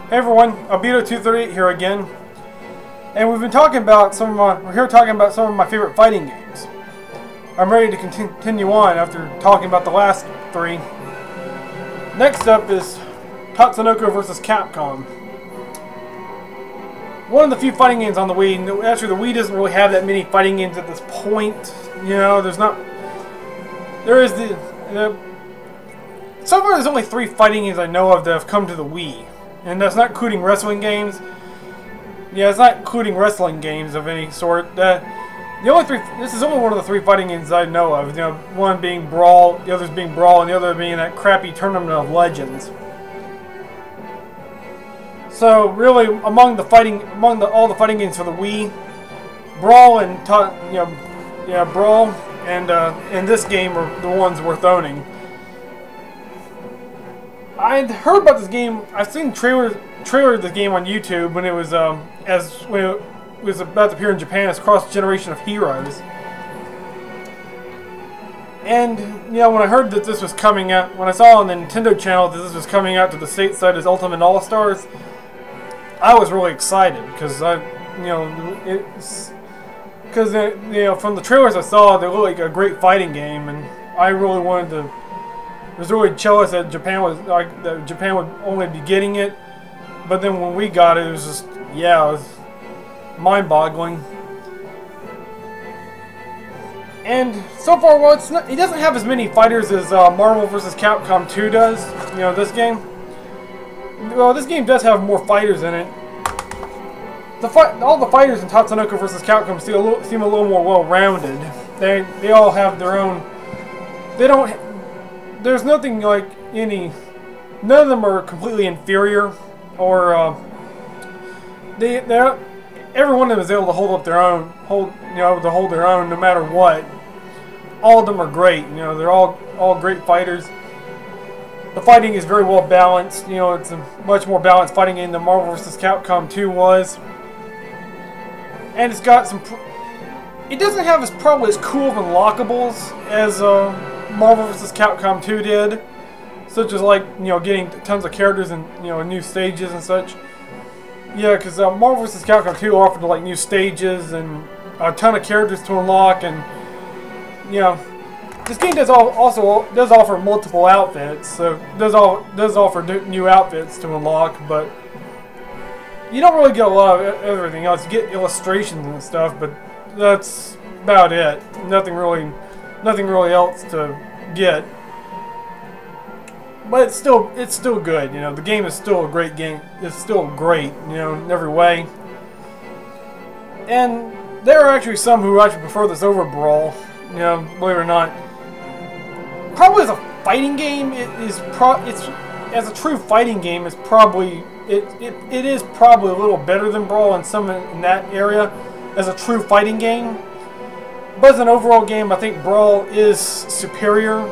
Hey everyone, Albedo238 here again, and we've been talking about we're here talking about some of my favorite fighting games. I'm ready to continue on after talking about the last three. Next up is Tatsunoko vs. Capcom. One of the few fighting games on the Wii. Actually, the Wii doesn't really have that many fighting games at this point. You know, there's not. There is so far there's only 3 fighting games I know of that have come to the Wii. And that's not including wrestling games. Yeah, it's not including wrestling games of any sort. The only 3. This is only one of the 3 fighting games I know of. You know, one being Brawl, the others being Brawl, and the other being that crappy Tournament of Legends. So really, among all the fighting games for the Wii, Brawl and Brawl and this game are the ones worth owning. I'd heard about this game. I've seen trailer of this game on YouTube when it was about to appear in Japan as Cross Generation of Heroes. And you know, when I heard that this was coming out, when I saw on the Nintendo channel that this was coming out to the stateside as Ultimate All Stars, I was really excited because from the trailers I saw, they looked like a great fighting game, and I really wanted to. I was really jealous that Japan would only be getting it, but then when we got it, it was just it was mind-boggling. And so far, well, it doesn't have as many fighters as Marvel vs. Capcom 2 does. You know, this game. Well, this game does have more fighters in it. All the fighters in Tatsunoko vs. Capcom seem a little more well-rounded. They all have their own. There's nothing like any. None of them are completely inferior, or every one of them is able to hold their own no matter what. All of them are great. You know, they're all great fighters. The fighting is very well balanced. You know, it's a much more balanced fighting game than Marvel vs. Capcom 2 was, and it's got some. It doesn't have probably as cool of unlockables as Marvel vs. Capcom 2 did, such as getting tons of characters and new stages and such. Yeah, because Marvel vs. Capcom 2 offered new stages and a ton of characters to unlock, and this game also does offer multiple outfits, so does offer new outfits to unlock, but you don't really get a lot of everything else. You get illustrations and stuff, but that's about it. Nothing really else to get. But it's still good. You know, the game is still a great game. It's still great, in every way. And there are actually some who actually prefer this over Brawl. Believe it or not. Probably as a fighting game, as a true fighting game, it is probably a little better than Brawl in that area as a true fighting game. But as an overall game, I think Brawl is superior.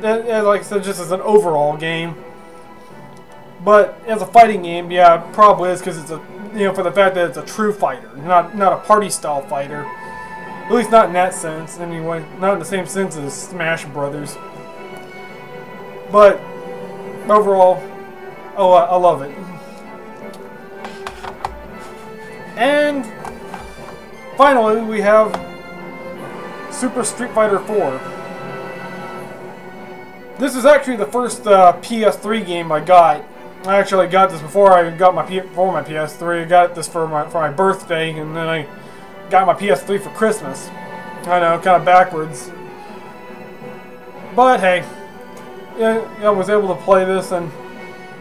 Like I said, just as an overall game. But as a fighting game, yeah, it probably is, because it's for the fact that it's a true fighter, not a party style fighter. At least not in that sense, anyway. Not in the same sense as Smash Brothers. But overall, I love it. And finally, we have Super Street Fighter 4. This is actually the first PS3 game I got. I actually got this before I got my PS3. I got this for my birthday, and then I got my PS3 for Christmas. I know, kind of backwards. But hey, I was able to play this, and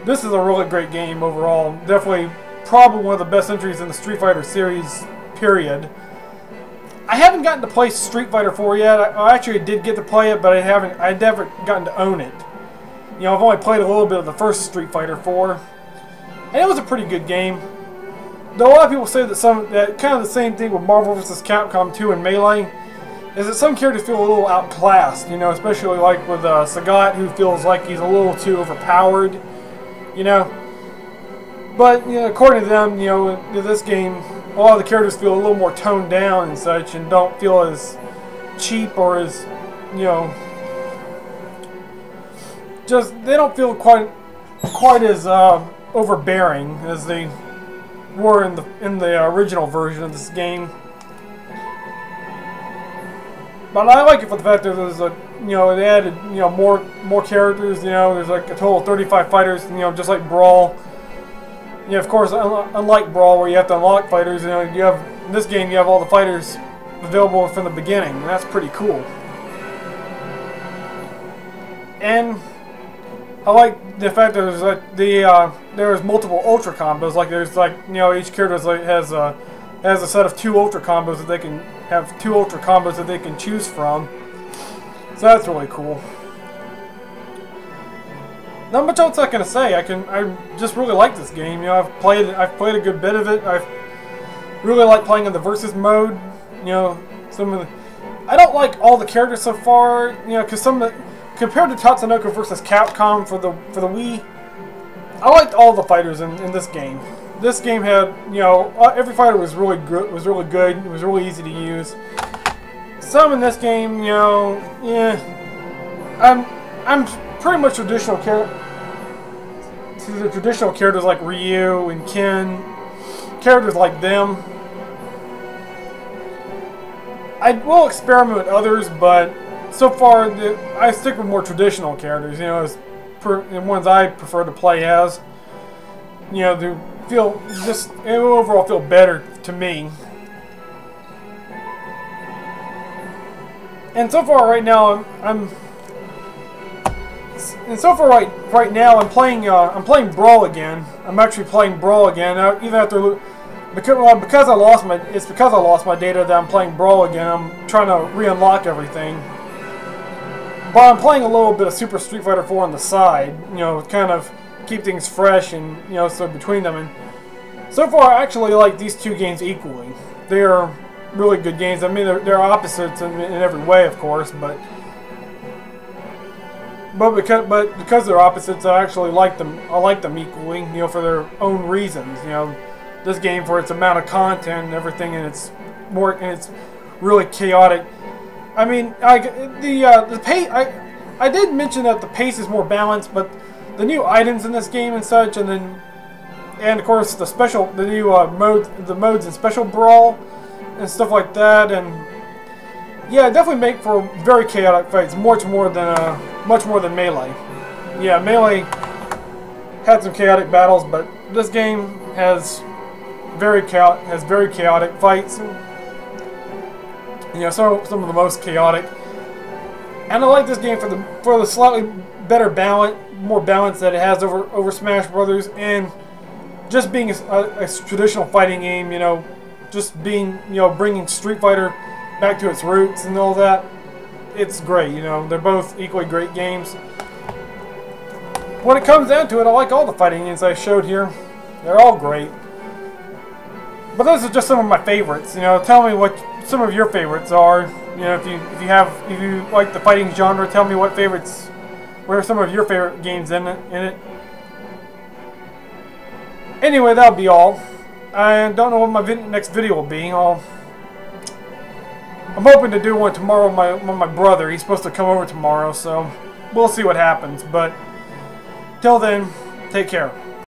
this is a really great game overall. Definitely, probably one of the best entries in the Street Fighter series, period. I haven't gotten to play Street Fighter 4 yet. I actually did get to play it, but I never gotten to own it. I've only played a little bit of the first Street Fighter 4, and it was a pretty good game. Though a lot of people say that kind of the same thing with Marvel vs. Capcom 2 and Melee, is that some characters feel a little outclassed, especially like with Sagat, who feels like he's a little too overpowered, But, according to them, in this game, a lot of the characters feel a little more toned down and such, and don't feel as cheap or as, they don't feel quite as overbearing as they were in the original version of this game. But I like it for the fact that there's they added more characters. There's like a total of 35 fighters. Just like Brawl. Of course, unlike Brawl where you have to unlock fighters, in this game you have all the fighters available from the beginning, and that's pretty cool. And I like the fact that there's like there's multiple ultra combos. Like there's each character has a set of 2 ultra combos that they can have 2 ultra combos that they can choose from. So that's really cool. Not much else I can say. I just really like this game. I've played a good bit of it. I really like playing in the versus mode. I don't like all the characters so far. Because compared to Tatsunoko versus Capcom for the Wii, I liked all the fighters in this game. This game had every fighter was really good. It was really easy to use. Some in this game, I'm pretty much traditional character. The traditional characters like Ryu and Ken, characters like them. I will experiment with others, but so far I stick with more traditional characters. The ones I prefer to play as. They feel overall feel better to me. And so far, right now, I'm playing Brawl again. I'm actually playing Brawl again, even after because I lost my data that I'm playing Brawl again. I'm trying to re-unlock everything, but I'm playing a little bit of Super Street Fighter 4 on the side, kind of keep things fresh and so between them. And so far, I actually like these 2 games equally. They're really good games. I mean, they're opposites in every way, of course, but because they're opposites, I actually like them. I like them equally, for their own reasons. This game for its amount of content and everything, and it's really chaotic. I mean, the pace. I did mention that the pace is more balanced, but the new items in this game and such, and of course the new modes in Special Brawl and stuff like that, and yeah, definitely make for very chaotic fights, much more than Melee. Yeah, Melee had some chaotic battles, but this game has very chaotic fights. Some of the most chaotic. And I like this game for the slightly better balance, more balance that it has over Smash Brothers, and just being a traditional fighting game. Just being bringing Street Fighter back to its roots and all that. It's great. They're both equally great games. When it comes down to it, I like all the fighting games I showed here. They're all great. But those are just some of my favorites. Tell me what some of your favorites are. If you like the fighting genre, tell me what are some of your favorite games in it. Anyway, that'll be all. I don't know what my next video will be. I'm hoping to do one tomorrow with my brother. He's supposed to come over tomorrow, so we'll see what happens. But till then, take care.